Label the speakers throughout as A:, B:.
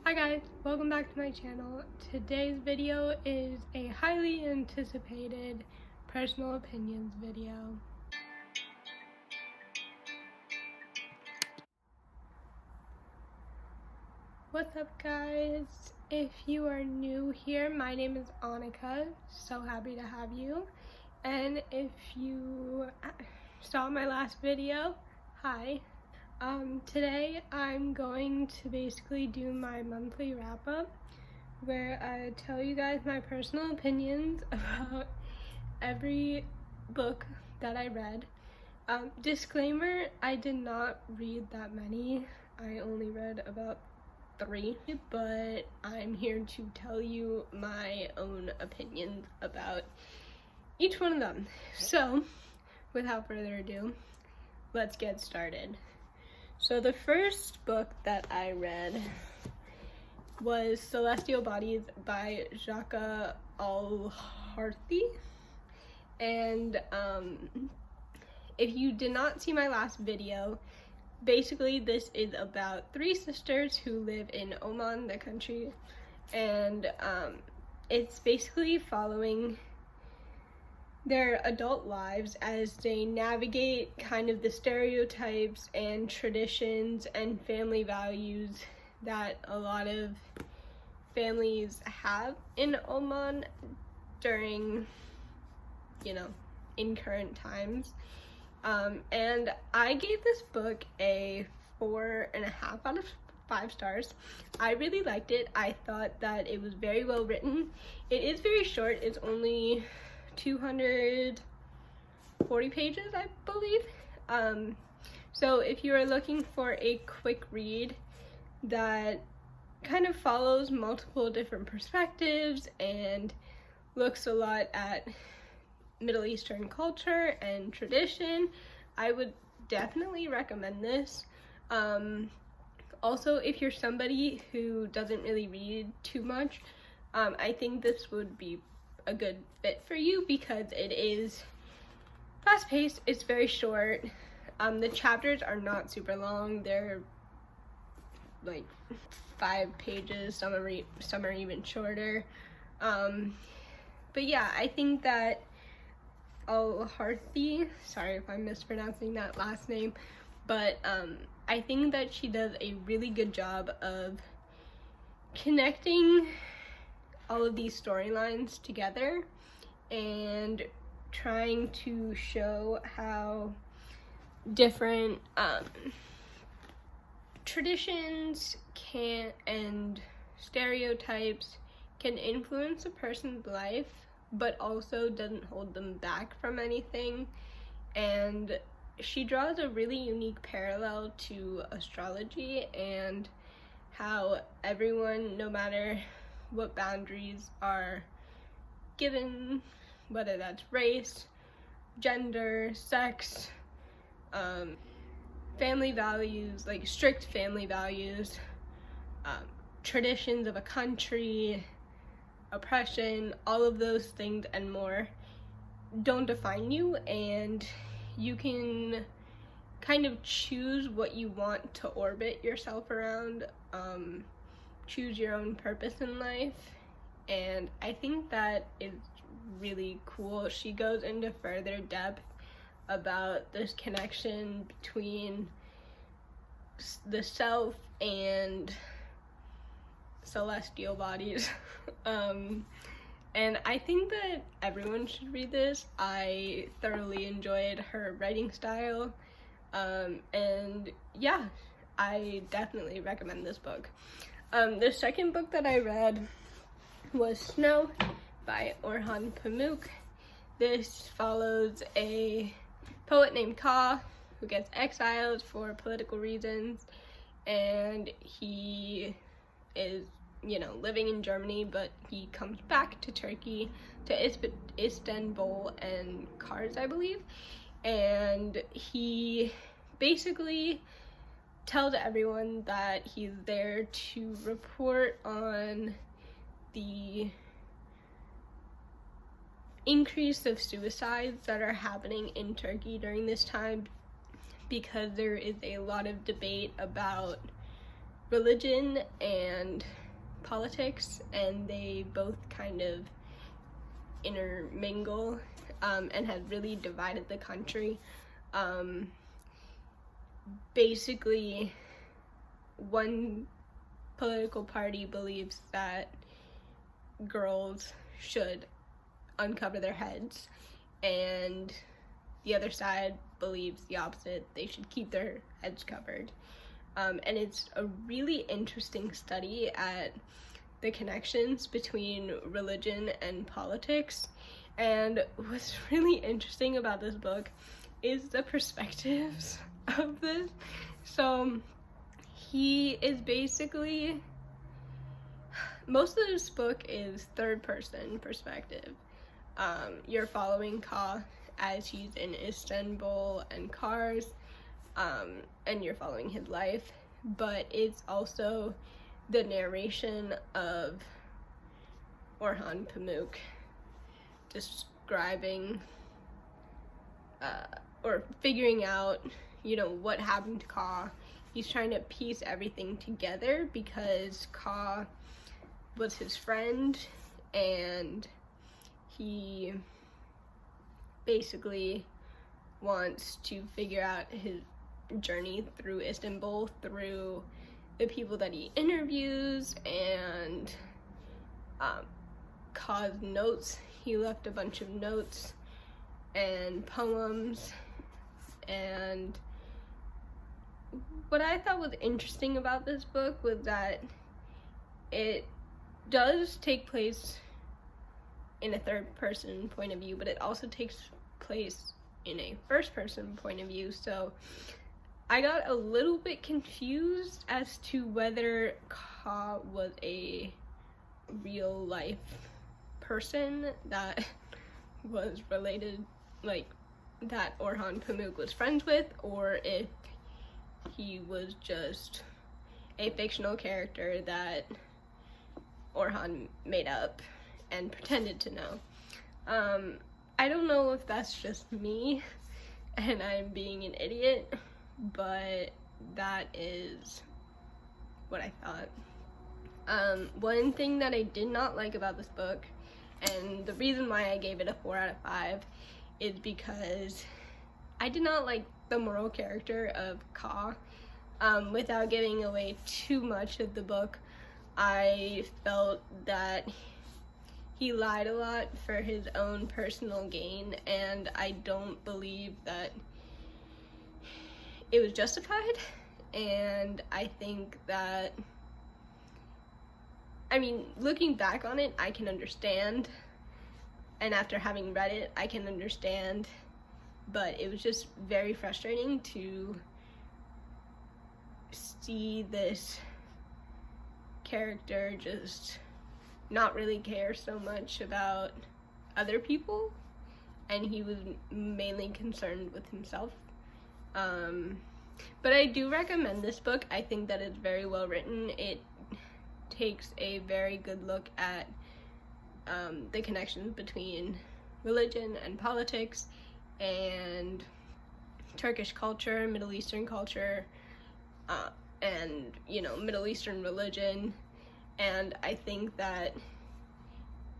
A: Hi guys, welcome back to my channel. Today's video is a highly anticipated personal opinions video. What's up guys? If you are new here, my name is Annika. So happy to have you. And if you saw my last video, hi. Today I'm going to basically do my monthly wrap-up where I tell you guys my personal opinions about every book that I read. Disclaimer, I did not read that many. I only read about 3, but I'm here to tell you my own opinions about each one of them. So, without further ado, let's get started. So the first book that I read was Celestial Bodies by Jacques Alharthi. And if you did not see my last video, basically this is about 3 sisters who live in Oman, the country, and it's basically following their adult lives as they navigate kind of the stereotypes and traditions and family values that a lot of families have in Oman during, in current times. And I gave this book a 4.5 out of 5 stars. I really liked it. I thought that it was very well written. It is very short. It's only 240 pages, I believe. So if you are looking for a quick read that kind of follows multiple different perspectives and looks a lot at Middle Eastern culture and tradition, I would definitely recommend this. Also, if you're somebody who doesn't really read too much, I think this would be a good fit for you because it is fast-paced, it's very short. The chapters are not super long, they're like 5 pages, some are even shorter. But yeah, I think that Alharthi, sorry if I'm mispronouncing that last name, but I think that she does a really good job of connecting all of these storylines together and trying to show how different traditions and stereotypes can influence a person's life, but also doesn't hold them back from anything. And she draws a really unique parallel to astrology and how everyone, no matter what boundaries are given, whether that's race, gender, sex, family values, like strict family values, traditions of a country, oppression, all of those things and more don't define you, and you can kind of choose what you want to orbit yourself around, choose your own purpose in life, and I think that is really cool. She goes into further depth about this connection between the self and celestial bodies. And I think that everyone should read this. I thoroughly enjoyed her writing style, and yeah, I definitely recommend this book. The second book that I read was Snow by Orhan Pamuk. This follows a poet named Ka who gets exiled for political reasons, and he is, living in Germany, but he comes back to Turkey, to Istanbul and Kars, I believe, and he basically tells everyone that he's there to report on the increase of suicides that are happening in Turkey during this time, because there is a lot of debate about religion and politics, and they both kind of intermingle and had really divided the country. Basically, one political party believes that girls should uncover their heads, and the other side believes the opposite, they should keep their heads covered. And it's a really interesting study at the connections between religion and politics. And what's really interesting about this book is the perspectives of this. So he is basically, most of this book is third person perspective. You're following Ka as he's in Istanbul and Kars, and you're following his life, but it's also the narration of Orhan Pamuk describing or figuring out, you know, what happened to Ka. He's trying to piece everything together because Ka was his friend, and he basically wants to figure out his journey through Istanbul through the people that he interviews and Ka's notes. He left a bunch of notes and poems, and what I thought was interesting about this book was that it does take place in a third person point of view, but it also takes place in a first person point of view. So I got a little bit confused as to whether Ka was a real life person that was related, like that Orhan Pamuk was friends with, or if he was just a fictional character that Orhan made up and pretended to know. I don't know if that's just me and I'm being an idiot, but that is what I thought. One thing that I did not like about this book, and the reason why I gave it a 4 out of 5, is because I did not like the moral character of Ka. Without giving away too much of the book, I felt that he lied a lot for his own personal gain, and I don't believe that it was justified. And I think that, I mean, looking back on it, I can understand, and after having read it, I can understand, but it was just very frustrating to see this character just not really care so much about other people, and he was mainly concerned with himself. But I do recommend this book. I think that it's very well written. It takes a very good look at the connections between religion and politics and Turkish culture, Middle Eastern culture, and, you know, Middle Eastern religion. And I think that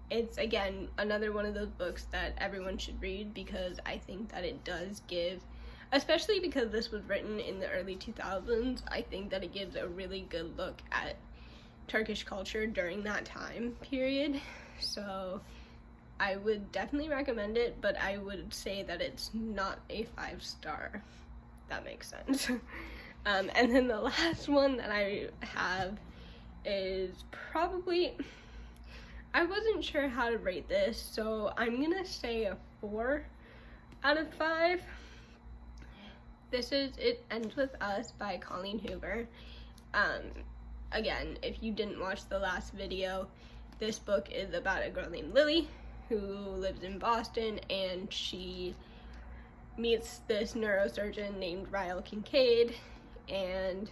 A: it's, again, another one of those books that everyone should read, because I think that it does give, especially because this was written in the early 2000s, I think that it gives a really good look at Turkish culture during that time period. So I would definitely recommend it, but I would say that it's not a 5-star. That makes sense. And then the last one that I have is probably, I wasn't sure how to rate this, so I'm gonna say a 4 out of 5. This is It Ends With Us by Colleen Hoover. Again, if you didn't watch the last video, this book is about a girl named Lily who lives in Boston, and she meets this neurosurgeon named Ryle Kincaid, and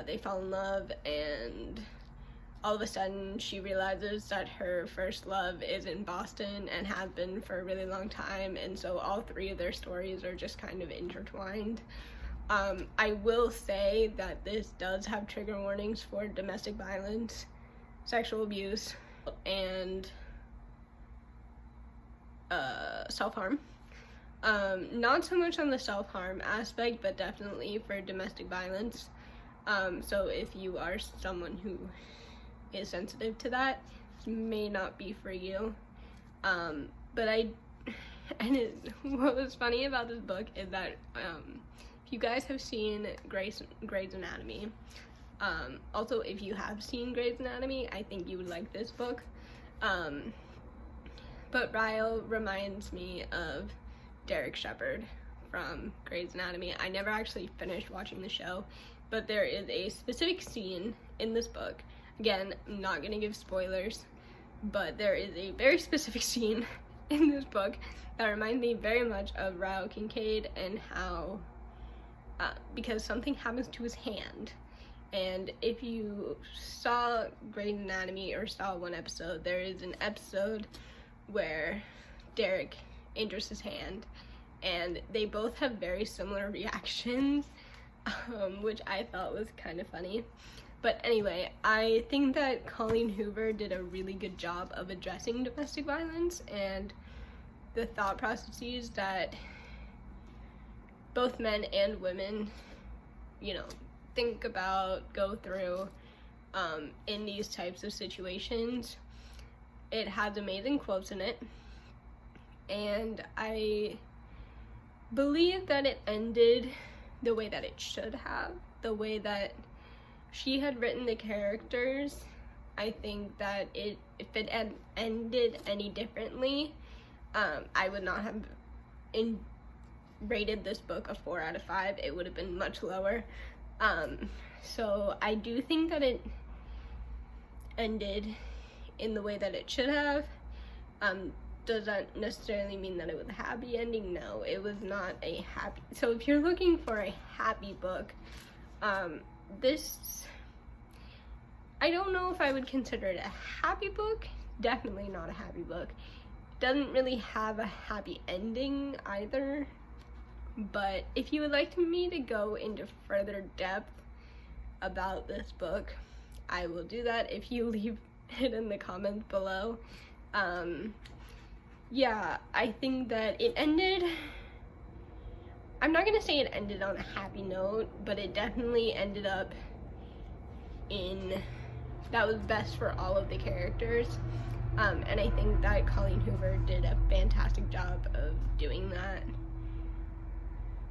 A: they fall in love, and all of a sudden she realizes that her first love is in Boston and has been for a really long time, and so all three of their stories are just kind of intertwined. I will say that this does have trigger warnings for domestic violence, sexual abuse, and self-harm. Not so much on the self-harm aspect, but definitely for domestic violence. So if you are someone who is sensitive to that, this may not be for you. What was funny about this book is that if you guys have seen Grey's Anatomy, also if you have seen Grey's Anatomy, I think you would like this book. But Ryle reminds me of Derek Shepherd from Grey's Anatomy. I never actually finished watching the show, but there is a specific scene in this book. Again, I'm not gonna give spoilers, but there is a very specific scene in this book that reminds me very much of Ryle Kincaid, and how, because something happens to his hand. And if you saw Grey's Anatomy or saw one episode, there is an episode where Derek injures his hand, and they both have very similar reactions, which I thought was kind of funny. But anyway, I think that Colleen Hoover did a really good job of addressing domestic violence and the thought processes that both men and women, you know, think about, go through in these types of situations. It has amazing quotes in it, and I believe that it ended the way that it should have, the way that she had written the characters. I think that if it had ended any differently, I would not have rated this book a 4 out of 5. It would have been much lower. So I do think that it ended in the way that it should have. Does that necessarily mean that it was a happy ending? No, it was not a happy. So if you're looking for a happy book, this, I don't know if I would consider it a happy book. Definitely not a happy book. Doesn't really have a happy ending either. But if you would like me to go into further depth about this book, I will do that if you leave it in the comments below. Yeah, I think that it ended, I'm not gonna say it ended on a happy note, but it definitely ended up that was best for all of the characters. And I think that Colleen Hoover did a fantastic job of doing that.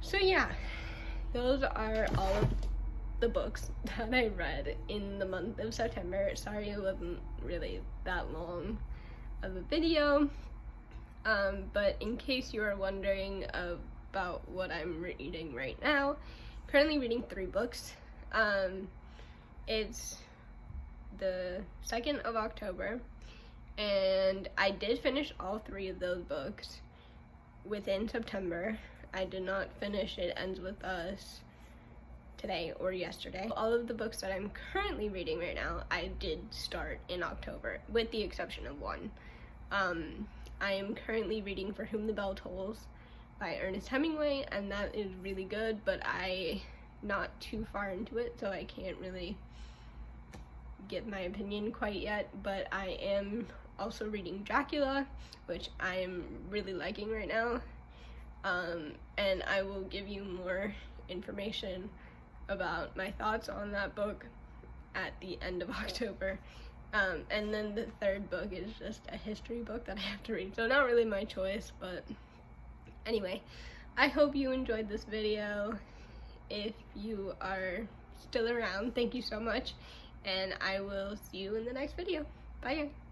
A: So yeah, those are all of the books that I read in the month of September. Sorry it wasn't really that long of a video, but in case you are wondering about what I'm reading right now, currently reading 3 books. It's the 2nd of October, and I did finish all 3 of those books within September. I did not finish It Ends With Us today or yesterday. All of the books that I'm currently reading right now, I did start in October, with the exception of one. I am currently reading For Whom the Bell Tolls by Ernest Hemingway, and that is really good, but I'm not too far into it, so I can't really give my opinion quite yet. But I am also reading Dracula, which I'm really liking right now. And I will give you more information about my thoughts on that book at the end of October. And then the 3rd book is just a history book that I have to read, so not really my choice. But anyway, I hope you enjoyed this video. If you are still around, thank you so much, and I will see you in the next video. Bye guys.